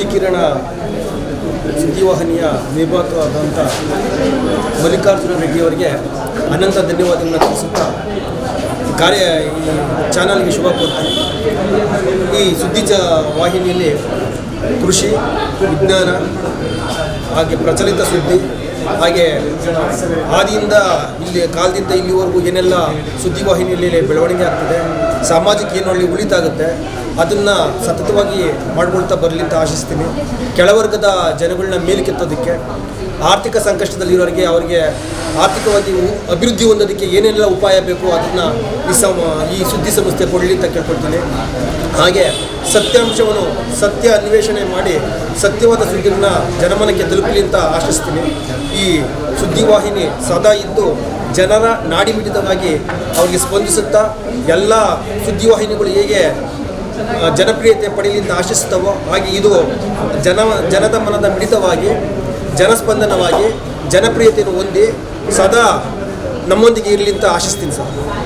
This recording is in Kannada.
ಶುದ್ಧೀಕರಣ ಸುದ್ದಿವಾಹಿನಿಯ ನಿರ್ಮಾತೃವಾದಂಥ ಮಲ್ಲಿಕಾರ್ಜುನ ರೆಡ್ಡಿಯವರಿಗೆ ಅನಂತ ಧನ್ಯವಾದಗಳನ್ನು ತಿಳಿಸುತ್ತಾ ಈ ಚಾನಲ್ಗೆ ಶುಭ ಕೋರ್ತೀನಿ. ಈ ಸುದ್ದಿ ವಾಹಿನಿಯಲ್ಲಿ ಕೃಷಿ, ವಿಜ್ಞಾನ, ಹಾಗೆ ಪ್ರಚಲಿತ ಸುದ್ದಿ, ಹಾಗೆ ಆದಿಯಿಂದ ಕಾಲದಿಂದ ಇಲ್ಲಿವರೆಗೂ ಏನೆಲ್ಲ ಸುದ್ದಿವಾಹಿನಿಯಲ್ಲಿ ಬೆಳವಣಿಗೆ ಆಗ್ತದೆ, ಸಾಮಾಜಿಕ ಏನೊಳ್ಳೆ ಉಳಿತಾಗುತ್ತೆ ಅದನ್ನು ಸತತವಾಗಿ ಮಾಡ್ಕೊಳ್ತಾ ಬರಲಿ ಅಂತ ಆಶಿಸ್ತೀನಿ. ಕೆಳವರ್ಗದ ಜನಗಳನ್ನ ಮೇಲಕ್ಕೆತ್ತೋದಕ್ಕೆ, ಆರ್ಥಿಕ ಸಂಕಷ್ಟದಲ್ಲಿರೋರಿಗೆ ಅವರಿಗೆ ಆರ್ಥಿಕವಾಗಿ ಅಭಿವೃದ್ಧಿ ಹೊಂದೋದಕ್ಕೆ ಏನೆಲ್ಲ ಉಪಾಯ ಬೇಕು ಅದನ್ನು ಈ ಸುದ್ದಿ ಸಂಸ್ಥೆ ಕೊಡಲಿ ಅಂತ ಕೇಳ್ಕೊಳ್ತೀನಿ. ಹಾಗೆ ಸತ್ಯ ಅನ್ವೇಷಣೆ ಮಾಡಿ ಸತ್ಯವಾದ ಸುದ್ದಿಗಳನ್ನ ಜನಮನಕ್ಕೆ ತಲುಪಲಿ ಅಂತ ಆಶಿಸ್ತೀನಿ. ಈ ಸುದ್ದಿವಾಹಿನಿ ಸದಾ ಇದ್ದು ಜನರ ನಾಡಿ ಮಿಡಿತವಾಗಿ ಅವರಿಗೆ ಸ್ಪಂದಿಸುತ್ತಾ ಎಲ್ಲ ಸುದ್ದಿವಾಹಿನಿಗಳು ಹೇಗೆ ಜನಪ್ರಿಯತೆ ಪಡೆಯಲಿ ಅಂತ ಆಶಿಸ್ತವೋ ಹಾಗೆ ಇದು ಜನದ ಮನದ ಮಿಡಿತವಾಗಿ ಜನಸ್ಪಂದನವಾಗಿ ಜನಪ್ರಿಯತೆಯನ್ನು ಹೊಂದಿ ಸದಾ ನಮ್ಮೊಂದಿಗೆ ಇರಲಿ ಅಂತ ಆಶಿಸ್ತೀನಿ ಸರ್.